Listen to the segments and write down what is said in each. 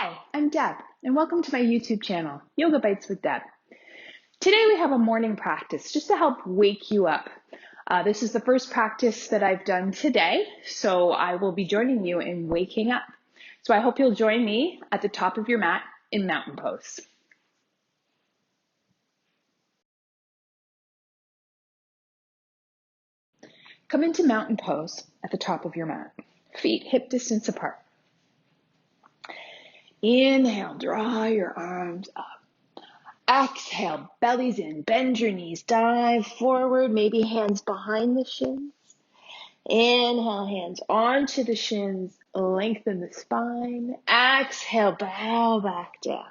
Hi, I'm Deb, and welcome to my YouTube channel, Yoga Bites with Deb. Today we have a morning practice just to help wake you up. This is the first practice that I've done today, so I will be joining you in waking up. So I hope you'll join me at the top of your mat in mountain pose. Come into mountain pose at the top of your mat, feet hip distance apart. Inhale, draw your arms up. Exhale, bellies in, bend your knees, dive forward, maybe hands behind the shins. Inhale, hands onto the shins, lengthen the spine. Exhale, bow back down.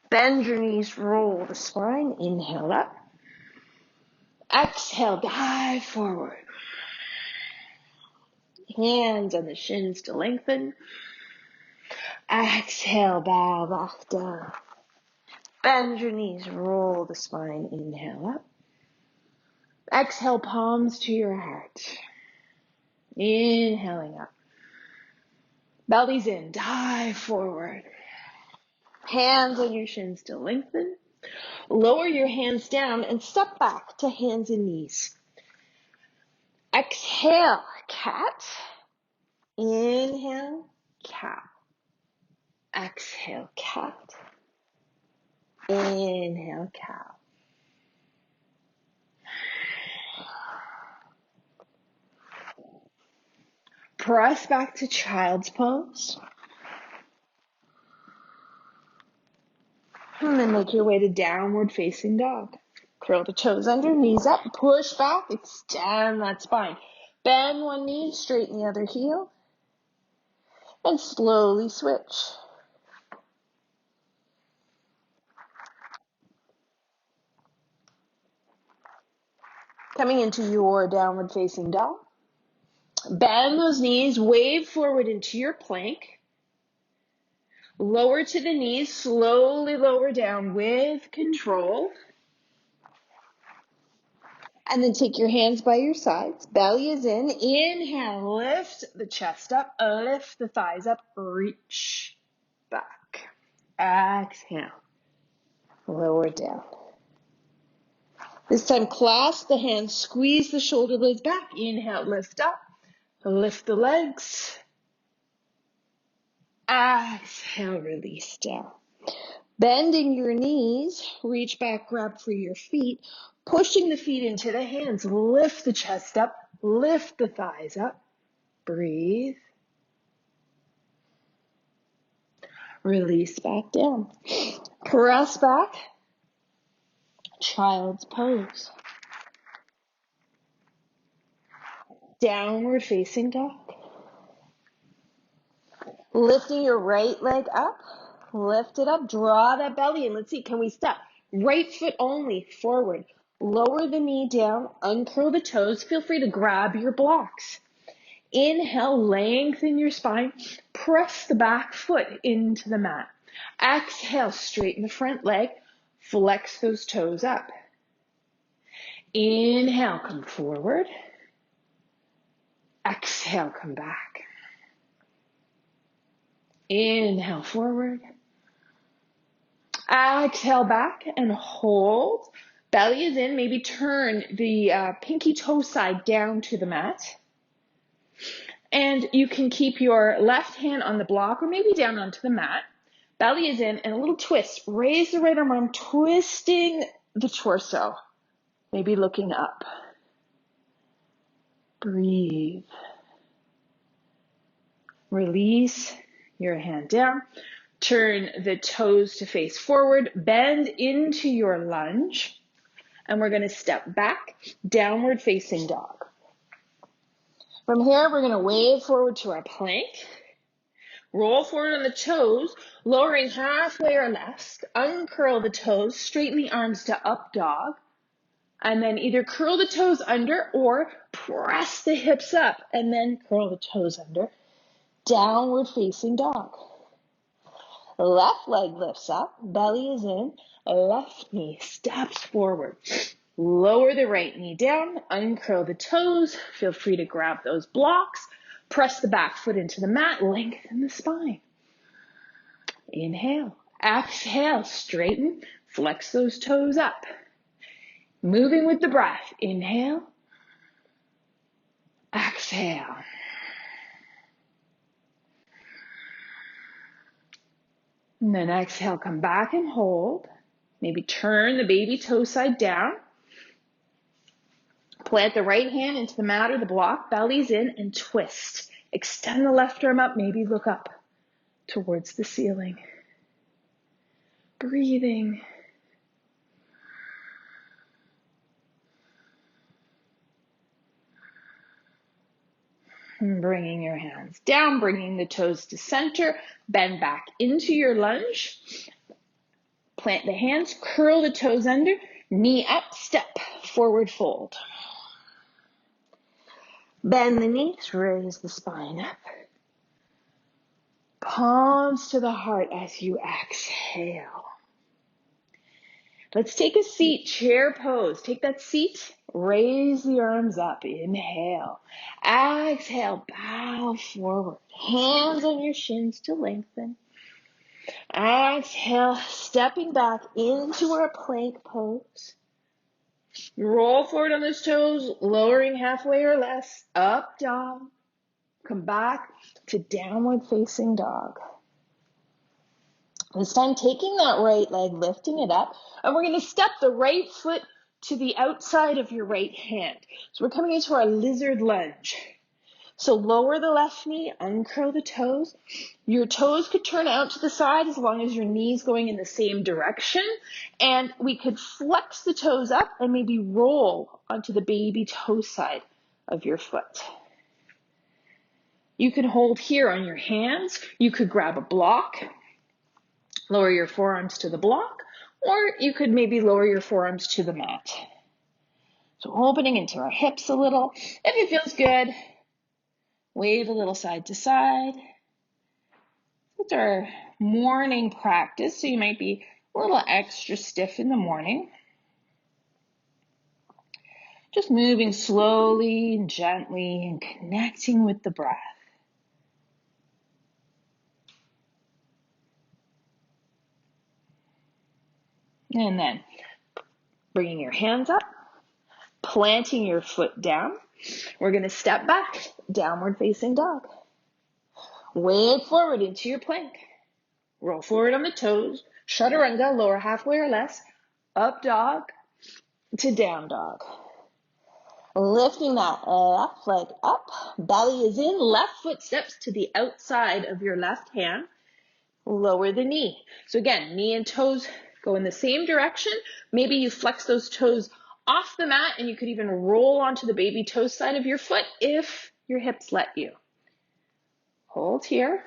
Bend your knees, roll the spine, inhale up. Exhale, dive forward. Hands on the shins to lengthen. Exhale, bow back down. Bend your knees, roll the spine, inhale up. Exhale, palms to your heart. Inhaling up. Bellies in, dive forward. Hands on your shins to lengthen. Lower your hands down and step back to hands and knees. Exhale, cat. Inhale, cow. Exhale, cat. Inhale, cow. Press back to child's pose. And then make your way to downward facing dog. Curl the toes under, knees up, push back, extend that spine. Bend one knee, straighten the other heel, and slowly switch. Coming into your downward facing dog. Bend those knees, wave forward into your plank. Lower to the knees, slowly lower down with control. And then take your hands by your sides. Belly is in. Inhale, lift the chest up, lift the thighs up, reach back. Exhale, lower down. This time, clasp the hands, squeeze the shoulder blades back. Inhale, lift up, lift the legs. Exhale, release down. Bending your knees, reach back, grab for your feet, pushing the feet into the hands, lift the chest up, lift the thighs up, breathe, release back down. Press back, child's pose. Downward facing dog. Lifting your right leg up, lift it up, draw that belly in. Let's see, can we step? Right foot only, forward. Lower the knee down, uncurl the toes. Feel free to grab your blocks. Inhale, lengthen your spine. Press the back foot into the mat. Exhale, straighten the front leg. Flex those toes up. Inhale, come forward. Exhale, come back. Inhale, forward. Exhale, back and hold. Belly is in. Maybe turn the pinky toe side down to the mat. And you can keep your left hand on the block or maybe down onto the mat. Belly is in and a little twist. Raise the right arm, twisting the torso. Maybe looking up. Breathe. Release your hand down. Turn the toes to face forward. Bend into your lunge. And we're going to step back, downward facing dog. From here, we're going to wave forward to our plank. Roll forward on the toes, lowering halfway or less. Uncurl the toes, straighten the arms to up dog. And then either curl the toes under or press the hips up and then curl the toes under. Downward facing dog. Left leg lifts up, belly is in, left knee steps forward. Lower the right knee down, uncurl the toes, feel free to grab those blocks, press the back foot into the mat, lengthen the spine. Inhale. Exhale, straighten, flex those toes up. Moving with the breath. Inhale. Exhale. And then exhale, come back and hold. Maybe turn the baby toe side down. Plant the right hand into the mat or the block, bellies in, and twist. Extend the left arm up, maybe look up towards the ceiling. Breathing. And bringing your hands down, bringing the toes to center, bend back into your lunge. Plant the hands, curl the toes under, knee up, step, forward fold. Bend the knees, raise the spine up. Palms to the heart as you exhale. Let's take a seat, chair pose. Take that seat, raise the arms up. Inhale. Exhale, bow forward. Hands on your shins to lengthen. Exhale, stepping back into our plank pose. Roll forward on those toes, lowering halfway or less. Up dog. Come back to downward facing dog. This time taking that right leg, lifting it up, and we're going to step the right foot to the outside of your right hand. So we're coming into our lizard lunge. So lower the left knee, uncurl the toes. Your toes could turn out to the side as long as your knee's going in the same direction. And we could flex the toes up and maybe roll onto the baby toe side of your foot. You can hold here on your hands. You could grab a block, lower your forearms to the block, or you could maybe lower your forearms to the mat. So opening into our hips a little. If it feels good, wave a little side to side. It's our morning practice, so you might be a little extra stiff in the morning. Just moving slowly and gently and connecting with the breath. And then bringing your hands up, planting your foot down. We're going to step back, downward facing dog. Wave forward into your plank. Roll forward on the toes. Chaturanga, lower halfway or less. Up dog to down dog. Lifting that left leg up. Belly is in. Left foot steps to the outside of your left hand. Lower the knee. So again, knee and toes go in the same direction. Maybe you flex those toes off the mat and you could even roll onto the baby toe side of your foot if your hips let you. Hold here.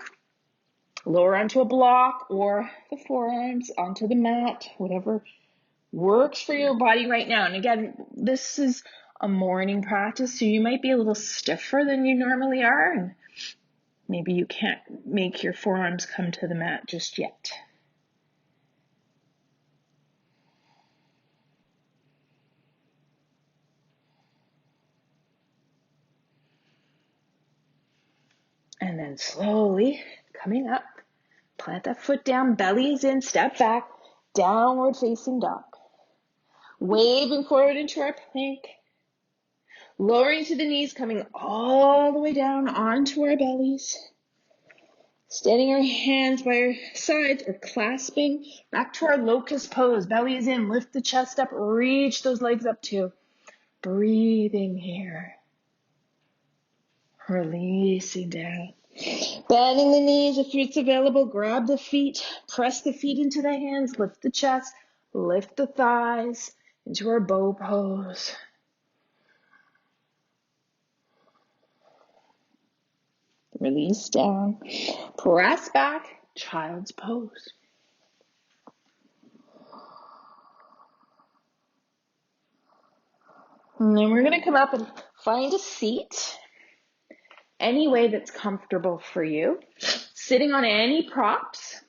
Lower onto a block or the forearms onto the mat, whatever works for your body right now. And again, this is a morning practice, so you might be a little stiffer than you normally are. And maybe you can't make your forearms come to the mat just yet. And then slowly coming up, plant that foot down, belly is in, step back, downward facing dog. Waving forward into our plank. Lowering to the knees, coming all the way down onto our bellies. Standing our hands by our sides or clasping back to our locust pose. Belly is in, lift the chest up, reach those legs up too. Breathing here. Releasing down. Bending the knees if it's available. Grab the feet. Press the feet into the hands. Lift the chest. Lift the thighs into our bow pose. Release down. Press back. Child's pose. And then we're going to come up and find a seat. Any way that's comfortable for you. Sitting on any props.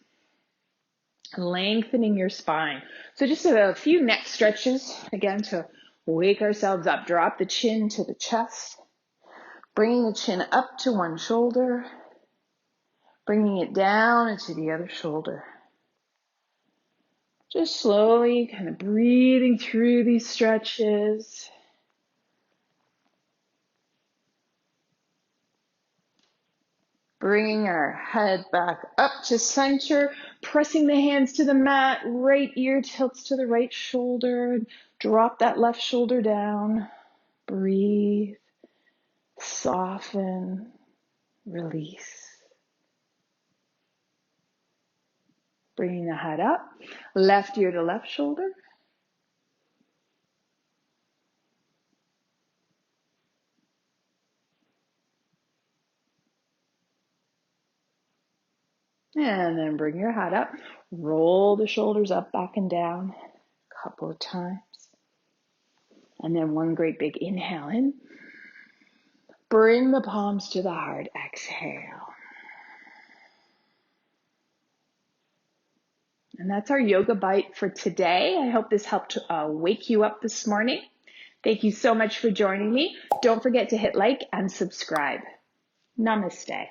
Lengthening your spine. So just a few neck stretches, again, to wake ourselves up. Drop the chin to the chest. Bringing the chin up to one shoulder. Bringing it down into the other shoulder. Just slowly kind of breathing through these stretches. Bringing our head back up to center, pressing the hands to the mat, right ear tilts to the right shoulder. Drop that left shoulder down. Breathe, soften, release. Bringing the head up, left ear to left shoulder. And then bring your head up, roll the shoulders up, back and down a couple of times. And then one great big inhale in. Bring the palms to the heart, exhale. And that's our yoga bite for today. I hope this helped wake you up this morning. Thank you so much for joining me. Don't forget to hit like and subscribe. Namaste.